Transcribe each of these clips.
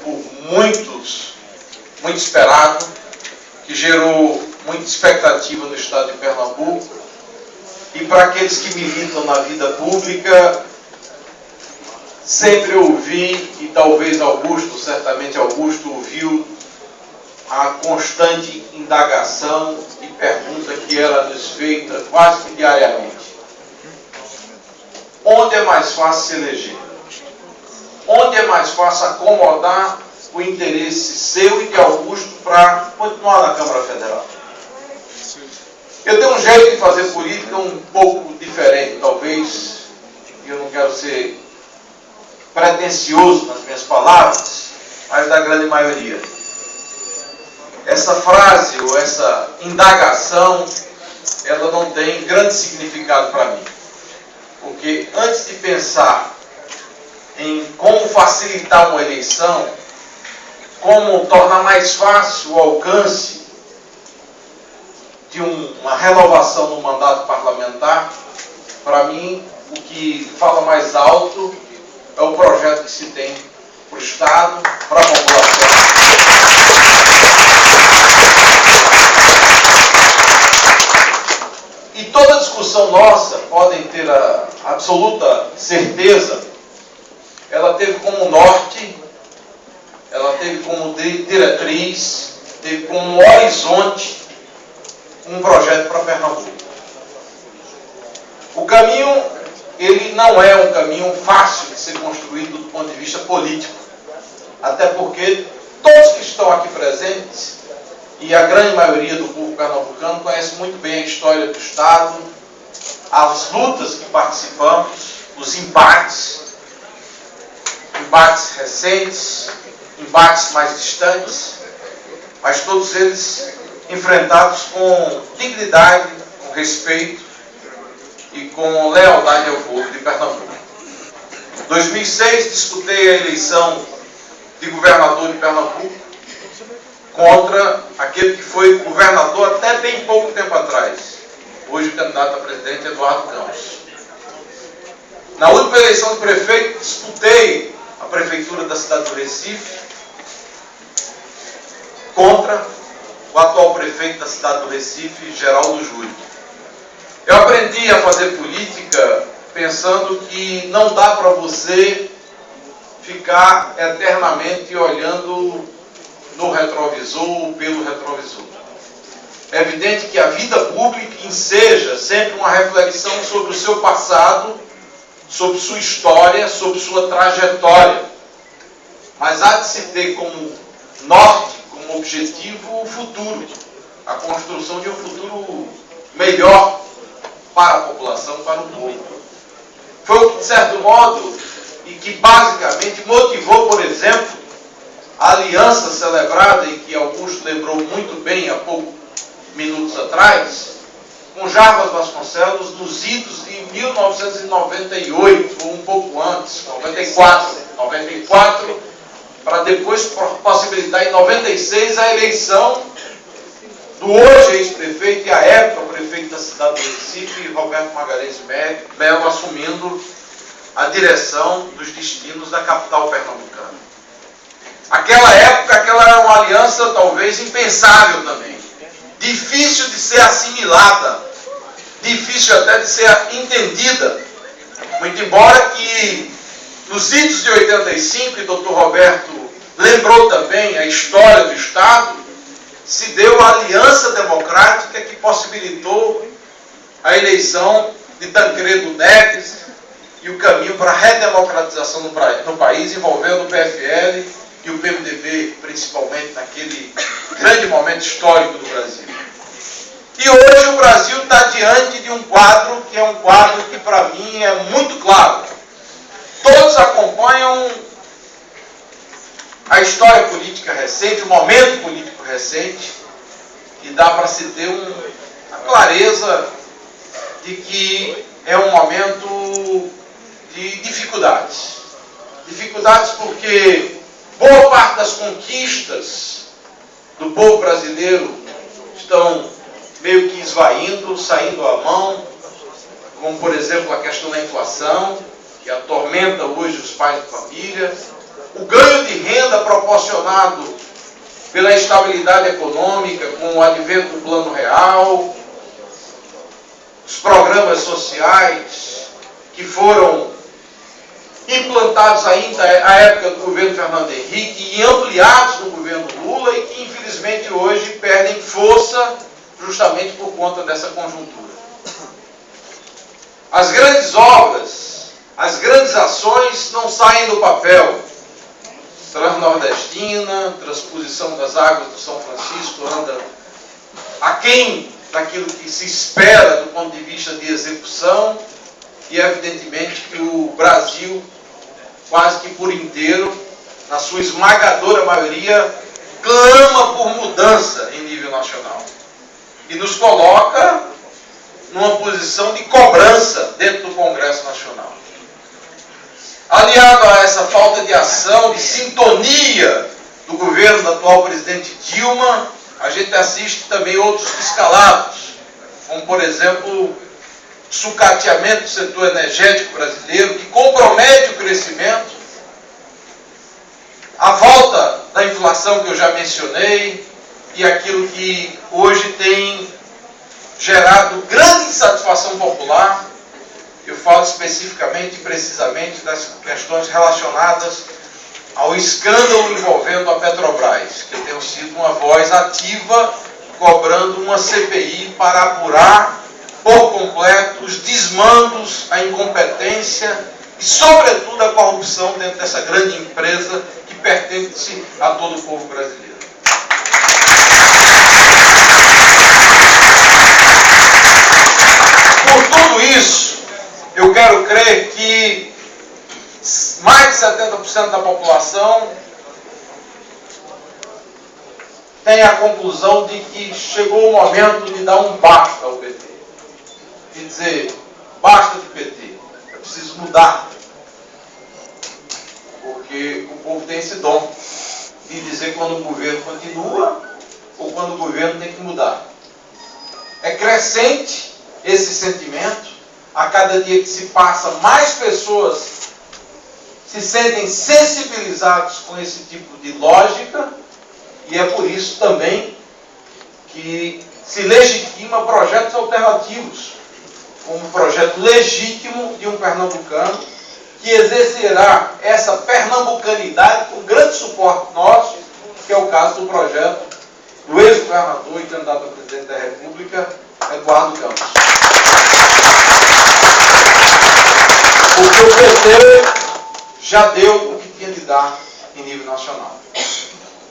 por muitos, muito esperado, que gerou muita expectativa no estado de Pernambuco. E para aqueles que militam na vida pública, sempre ouvi, e talvez Augusto, certamente Augusto ouviu, a constante indagação e pergunta que era nos feita quase que diariamente. Onde é mais fácil se eleger? Onde é mais fácil acomodar o interesse seu e de Augusto para continuar na Câmara Federal? Eu tenho um jeito de fazer política um pouco diferente, talvez, eu não quero ser pretensioso nas minhas palavras, mas da grande maioria. Essa frase ou essa indagação, ela não tem grande significado para mim. Porque antes de pensar em como facilitar uma eleição, como tornar mais fácil o alcance de uma renovação no mandato parlamentar, para mim, o que fala mais alto é o projeto que se tem para o Estado, para a população. E toda discussão nossa, podem ter a absoluta certeza, ela teve como norte, ela teve como diretriz, teve como horizonte um projeto para Pernambuco. O caminho, ele não é um caminho fácil de ser construído do ponto de vista político, até porque todos que estão aqui presentes, e a grande maioria do povo pernambucano conhece muito bem a história do Estado, as lutas que participamos, os embates recentes, embates mais distantes, mas todos eles enfrentados com dignidade, com respeito e com lealdade ao povo de Pernambuco. Em 2006, disputei a eleição de governador de Pernambuco contra aquele que foi governador até bem pouco tempo atrás, hoje o candidato a presidente Eduardo Campos. Na última eleição de prefeito, disputei a prefeitura da cidade do Recife contra o atual prefeito da cidade do Recife, Geraldo Júlio. Eu aprendi a fazer política pensando que não dá para você ficar eternamente olhando no retrovisor ou pelo retrovisor. É evidente que a vida pública enseja sempre uma reflexão sobre o seu passado, sobre sua história, sobre sua trajetória. Mas há de se ter como norte, como objetivo, o futuro. A construção de um futuro melhor para a população, para o povo. Foi o que, de certo modo, e que basicamente motivou, por exemplo, a aliança celebrada, e que Augusto lembrou muito bem há poucos minutos atrás, com Jarbas Vasconcelos, nos idos de 1998, ou um pouco antes, 94, para depois possibilitar em 96 a eleição do hoje ex-prefeito e à época prefeito da cidade do Recife, Roberto Magalhães Melo, assumindo a direção dos destinos da capital pernambucana. Aquela época, aquela era uma aliança talvez impensável também. Difícil de ser assimilada, difícil até de ser entendida. Muito embora que nos idos de 85, e o Dr. Roberto lembrou também a história do Estado, se deu a aliança democrática que possibilitou a eleição de Tancredo Neves e o caminho para a redemocratização no país, envolvendo o PFL e o PMDB, principalmente naquele grande momento histórico do Brasil. E hoje o Brasil está diante de um quadro que é um quadro que para mim é muito claro. Todos acompanham a história política recente, o momento político recente, e dá para se ter a clareza de que é um momento de dificuldades. Dificuldades porque boa parte das conquistas do povo brasileiro estão meio que esvaindo, saindo à mão, como por exemplo a questão da inflação, que atormenta hoje os pais de família, o ganho de renda proporcional proporcionado pela estabilidade econômica, com o advento do Plano Real, os programas sociais que foram implantados ainda à época do governo Fernando Henrique e ampliados no governo Lula e que infelizmente hoje perdem força justamente por conta dessa conjuntura. As grandes obras, as grandes ações não saem do papel. Transnordestina, transposição das águas do São Francisco anda aquém daquilo que se espera do ponto de vista de execução e evidentemente que o Brasil, quase que por inteiro, na sua esmagadora maioria, clama por mudança em nível nacional. E nos coloca numa posição de cobrança dentro do Congresso Nacional. Aliado a essa falta de ação, de sintonia do governo da atual presidente Dilma, a gente assiste também outros descalabros, como por exemplo, o sucateamento do setor energético brasileiro, que compromete o crescimento, a volta da inflação que eu já mencionei, e aquilo que hoje tem gerado grande insatisfação popular. Eu falo especificamente e precisamente das questões relacionadas ao escândalo envolvendo a Petrobras, que eu tenho sido uma voz ativa cobrando uma CPI para apurar por completo os desmandos, a incompetência e, sobretudo, a corrupção dentro dessa grande empresa que pertence a todo o povo brasileiro. Por tudo isso, eu quero crer que mais de 70% da população tem a conclusão de que chegou o momento de dar um basta ao PT. De dizer, basta de PT, é preciso mudar. Porque o povo tem esse dom de dizer quando o governo continua ou quando o governo tem que mudar. É crescente esse sentimento. A cada dia que se passa, mais pessoas se sentem sensibilizados com esse tipo de lógica, e é por isso também que se legitima projetos alternativos, como o projeto legítimo de um pernambucano, que exercerá essa pernambucanidade com grande suporte nosso, que é o caso do projeto do ex-governador e candidato a presidente da República, Eduardo Campos. Porque o PT já deu o que tinha de dar em nível nacional.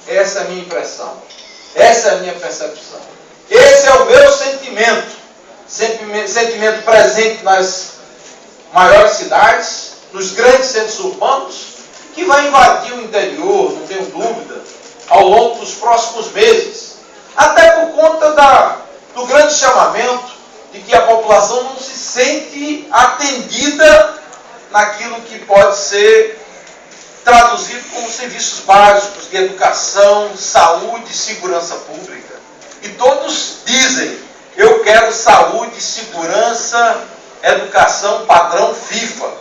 Essa é a minha impressão. Essa é a minha percepção. Esse é o meu sentimento. Sentimento presente nas maiores cidades, nos grandes centros urbanos, que vai invadir o interior, não tenho dúvida, ao longo dos próximos meses. Até por conta do grande chamamento de que a população não se sente atendida naquilo que pode ser traduzido como serviços básicos de educação, saúde e segurança pública. E todos dizem, eu quero saúde, segurança, educação padrão FIFA,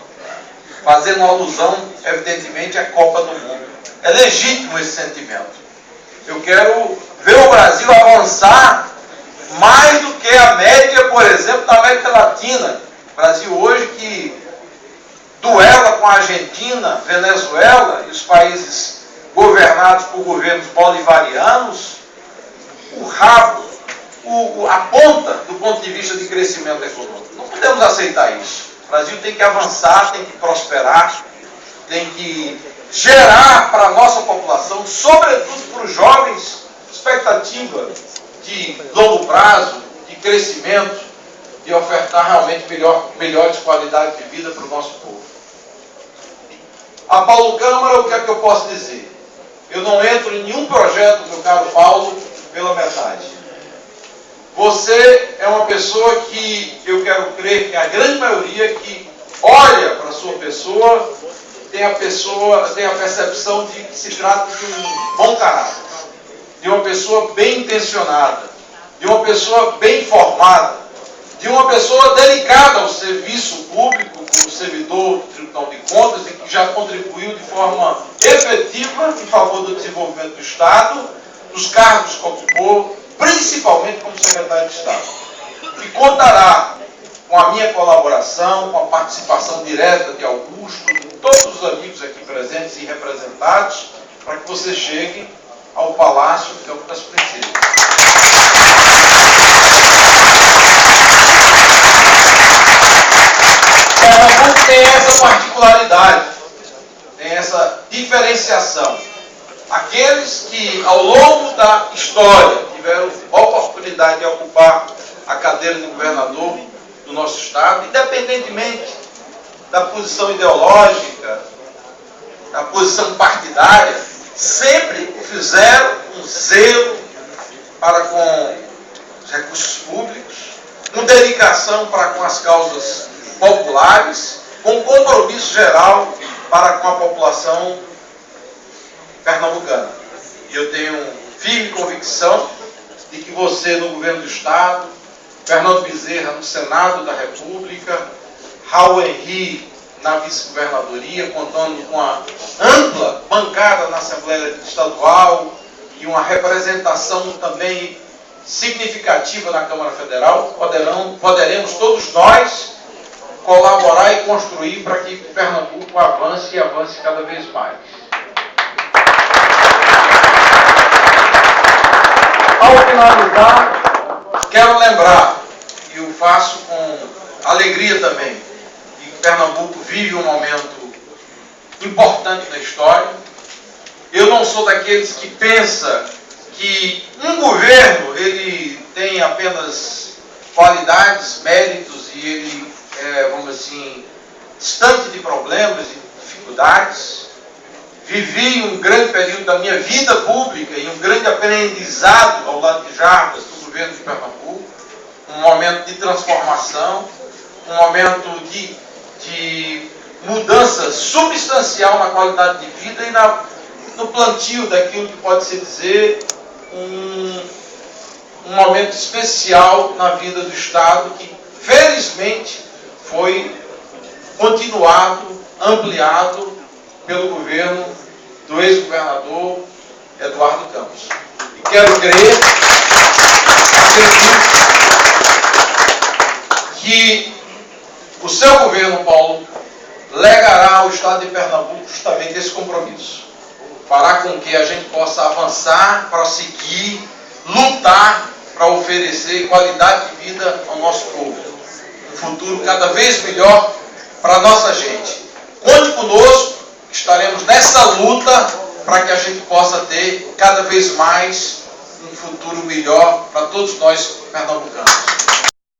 fazendo alusão, evidentemente, à Copa do Mundo. É legítimo esse sentimento. Eu quero ver o Brasil avançar mais do que a média, por exemplo, da América Latina. O Brasil hoje que duela com a Argentina, Venezuela e os países governados por governos bolivarianos, a ponta do ponto de vista de crescimento econômico. Não podemos aceitar isso. O Brasil tem que avançar, tem que prosperar, tem que gerar para a nossa população, sobretudo para os jovens, expectativa de longo prazo, de crescimento, de ofertar realmente melhores qualidades de vida para o nosso povo. A Paulo Câmara, o que é que eu posso dizer? Eu não entro em nenhum projeto, meu caro Paulo, pela metade. Você é uma pessoa que eu quero crer que a grande maioria que olha para a sua pessoa tem a percepção de que se trata de um bom caráter, de uma pessoa bem intencionada, de uma pessoa bem formada, de de uma pessoa dedicada ao serviço público, como servidor do Tribunal de Contas, e que já contribuiu de forma efetiva em favor do desenvolvimento do Estado, dos cargos que ocupou, principalmente como secretário de Estado. E contará com a minha colaboração, com a participação direta de Augusto, de todos os amigos aqui presentes e representados, para que você chegue ao Palácio de Campo das Princesas. Pernambuco tem essa particularidade, tem essa diferenciação. Aqueles que, ao longo da história, tiveram oportunidade de ocupar a cadeira de governador do nosso Estado, independentemente da posição ideológica, da posição partidária, sempre fizeram um zelo para com os recursos públicos, uma dedicação para com as causas populares, com um compromisso geral para com a população pernambucana. E eu tenho firme convicção de que você no governo do Estado, Fernando Bezerra no Senado da República, Raul Henri na vice-governadoria, contando com a ampla bancada na Assembleia Estadual e uma representação também significativa na Câmara Federal, poderemos todos nós colaborar e construir para que Pernambuco avance e avance cada vez mais. Ao finalizar, quero lembrar, e o faço com alegria também, que Pernambuco vive um momento importante na história. Eu não sou daqueles que pensa que um governo ele tem apenas qualidades, méritos e ele vamos assim, distante de problemas e dificuldades. Vivi um grande período da minha vida pública e um grande aprendizado ao lado de Jarbas, do governo de Pernambuco, um momento de transformação, um momento de mudança substancial na qualidade de vida e no plantio daquilo que pode se dizer um momento especial na vida do Estado que, felizmente, foi continuado, ampliado pelo governo do ex-governador Eduardo Campos. E quero crer, acredito, que o seu governo, Paulo, legará ao Estado de Pernambuco justamente esse compromisso. Fará com que a gente possa avançar, prosseguir, lutar para oferecer qualidade de vida ao nosso povo. Um futuro cada vez melhor para a nossa gente. Conte conosco, estaremos nessa luta para que a gente possa ter cada vez mais um futuro melhor para todos nós pernambucanos.